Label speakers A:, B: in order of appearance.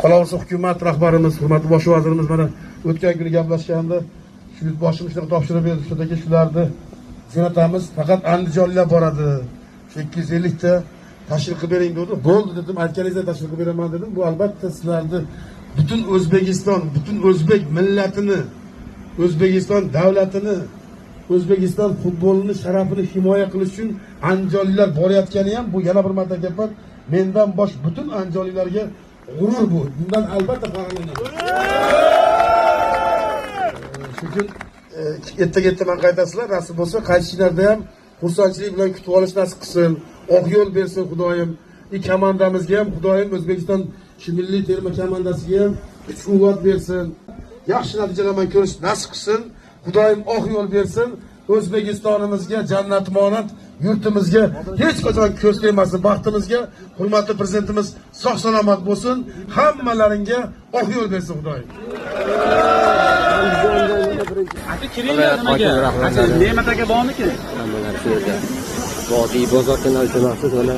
A: Qolaversa hukumat rahbarimiz, hurmatli bosh vazirimiz mana o'tgan kuni gaplashganda shu boshimizga topshirib berdi, shundagi shularni jo'natamiz, faqat andijonliklar boradi. 250 ta tashkil qilib bering dedi. Bo'ldi dedim, aytganingizda tashkil qilib beraman dedim. Bu albatta sizlarni butun O'zbekiston, butun o'zbek millatini, O'zbekiston davlatini, O'zbekiston futbolini sharafini himoya qilish uchun andijonliklar borayotgani ham bu yana bir marta gaplar. Mendan bosh butun andijonliklarga g'urur bu. Bundan albatta faxrlanamiz. Chunki ertaga men qaytasizlar, nasib bo'lsa qaytishlarda ham xursandchilik bilan kutib olish nasib qilsin. Oq yo'l bersin Xudoyim. Komandamizga ham Xudoyim O'zbekiston milliy terma komandasiga ham kuch-quvvat bersin. Yaxshi natijalarni ko'rish nasib qilsin. Xudoyim oq yo'l bersin. O'zbekistonimizga jannatmonat yurtimizga hech qachon ko'z tegmasin. Baxtimizga hurmatli prezidentimiz sog' salomat bo'lsin. Hammalaringga oq yo'l bersin Xudoyim.
B: Aka kiringlar nimaga? Aka Ne'mat aka bormikin?
C: Hammalar shu yerda. Vodiy bozor kanali maxsus mana